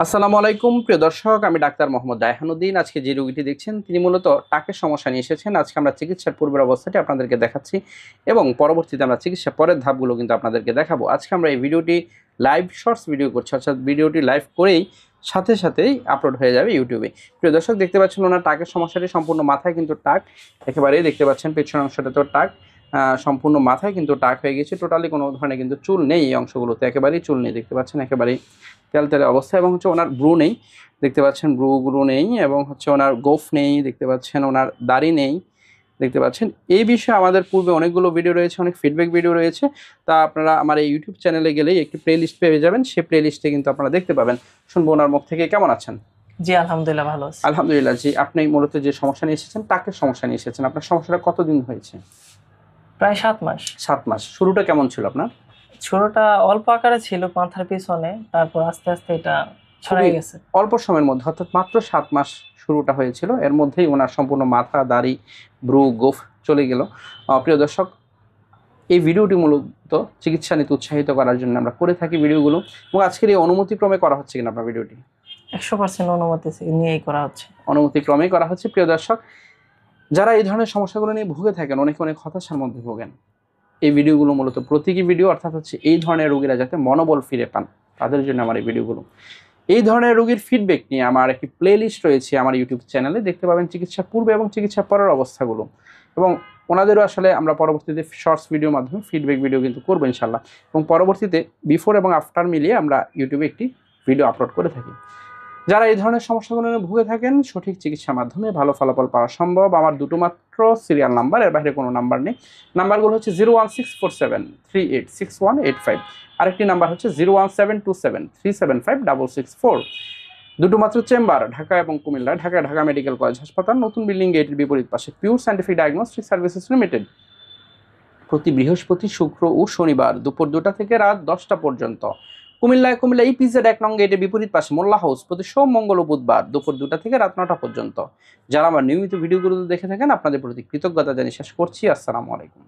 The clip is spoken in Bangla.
আসসালামু আলাইকুম প্রিয় দর্শক, আমি ডাক্তার মোহাম্মদ রায়হানুদ্দিন। আজকে যে রোগীটি দেখছেন তিনি মূলত টাকের সমস্যা নিয়ে এসেছেন। আজকে আমরা চিকিৎসার পূর্বের অবস্থাটি আপনাদেরকে দেখাচ্ছি এবং পরবর্তীতে আমরা চিকিৎসার পরের ধাপগুলো কিন্তু আপনাদেরকে দেখাবো। আজকে আমরা এই ভিডিওটি লাইভ শর্টস ভিডিও করছি, অর্থাৎ ভিডিওটি লাইভ করেই সাথে সাথেই আপলোড হয়ে যাবে ইউটিউবে। প্রিয় দর্শক, দেখতে পাচ্ছেন ওনার টাকের সমস্যাটি সম্পূর্ণ মাথায় কিন্তু টাক, একেবারেই দেখতে পাচ্ছেন পেছনের অংশটাতেও টাক, সম্পূর্ণ মাথায় কিন্তু টাক হয়ে গেছে। টোটালি কোনো ধরনের কিন্তু চুল নেই, এই অংশগুলোতে একেবারেই চুল নেই, দেখতে পাচ্ছেন একেবারেই তেলতেলে অবস্থা। এবং হচ্ছে ওনার ব্রু নেই, দেখতে পাচ্ছেন ব্রু নেই, এবং হচ্ছে ওনার গোফ নেই, দেখতে পাচ্ছেন ওনার দাড়ি নেই, দেখতে পাচ্ছেন। এই বিষয়ে আমাদের পূর্বে অনেকগুলো ভিডিও রয়েছে, অনেক ফিডব্যাক ভিডিও রয়েছে। তা আপনারা আমার এই ইউটিউব চ্যানেলে গেলেই একটি প্লে লিস্ট পেয়ে যাবেন, সেই প্লে লিস্টে কিন্তু আপনারা দেখতে পাবেন। শুনবো ওনার মুখ থেকে। কেমন আছেন? জি আলহামদুলিল্লাহ ভালো আছি। আলহামদুলিল্লাহ। জি, আপনি মূলত যে সমস্যা নিয়ে এসেছেন, টাকের সমস্যা নিয়ে এসেছেন। আপনার সমস্যাটা কতদিন হয়েছে? প্রায় 7 মাস। 7 মাস। শুরুটা কেমন ছিল আপনার? ছোটটা অল্প আকারে ছিল মাথার পিছনে, তারপর আস্তে আস্তে এটা ছড়াই গেছে। অল্প সময়ের মধ্যে, অর্থাৎ মাত্র 7 মাস শুরুটা হয়েছিল, এর মধ্যেই ওনার সম্পূর্ণ মাথা, দাড়ি, ব্রু, গোফ চলে গেল। প্রিয় দর্শক, এই ভিডিওটি মূলত চিকিৎসা নিতে উৎসাহিত করার জন্য আমরা করে থাকি ভিডিওগুলো। এবং আজকের এই অনুমতিক্রমে করা হচ্ছে কিনা আপনার ভিডিওটি? 100% অনুমতি নিয়েই করা হচ্ছে। অনুমতিক্রমেই করা হচ্ছে। প্রিয় দর্শক, যারা এই ধরনের সমস্যাগুলো নিয়ে ভুগে থাকেন, অনেক হতাশার মধ্যে ভোগেন, এই ভিডিওগুলো মূলত প্রতীকী ভিডিও, অর্থাৎ হচ্ছে এই ধরনের রোগীরা যাতে মনোবল ফিরে পান তাদের জন্য আমার এই ভিডিওগুলো। এই ধরনের রোগীর ফিডব্যাক নিয়ে আমার একটি প্লে লিস্ট রয়েছে আমার ইউটিউব চ্যানেলে, দেখতে পাবেন চিকিৎসা পূর্বে এবং চিকিৎসা পরের অবস্থাগুলো। এবং ওনাদেরও আসলে আমরা পরবর্তীতে শর্টস ভিডিওর মাধ্যমে ফিডব্যাক ভিডিও কিন্তু করবো ইনশাল্লাহ। এবং পরবর্তীতে বিফোর এবং আফটার মিলিয়ে আমরা ইউটিউবে একটি ভিডিও আপলোড করে থাকি। যারা এই ধরনের সমস্যাগুলো নিয়ে ভুগে থাকেন, সঠিক চিকিৎসার মাধ্যমে ভালো ফলাফল পাওয়া সম্ভব। আমার দুটো মাত্র সিরিয়াল নাম্বার, এর বাইরে কোনো নাম্বার নেই। নাম্বারগুলো হচ্ছে 01647386185, আরেকটি নাম্বার হচ্ছে 01727375664। দুটো মাত্র চেম্বার, ঢাকা এবং কুমিল্লা। ঢাকা মেডিকেল কলেজ হাসপাতাল, নতুন বিল্ডিং গেটের বিপরীত পাশে, pure scientific diagnostic services limited. প্রতি বৃহস্পতি, শুক্র ও শনিবার দুপুর 2টা থেকে রাত 10টা পর্যন্ত। কুমিল্লা ইপিজেড 1 নং গেটের বিপরীত পাশে মোল্লা হাউস, প্রতি সোম, মঙ্গল ও বুধবার দুপুর 2টা থেকে রাত 9টা পর্যন্ত। যারা আমার নিয়মিত ভিডিওগুলো দেখে থাকেন, আপনাদের প্রতি কৃতজ্ঞতা জানিয়ে শেষ করছি। আসসালামু আলাইকুম।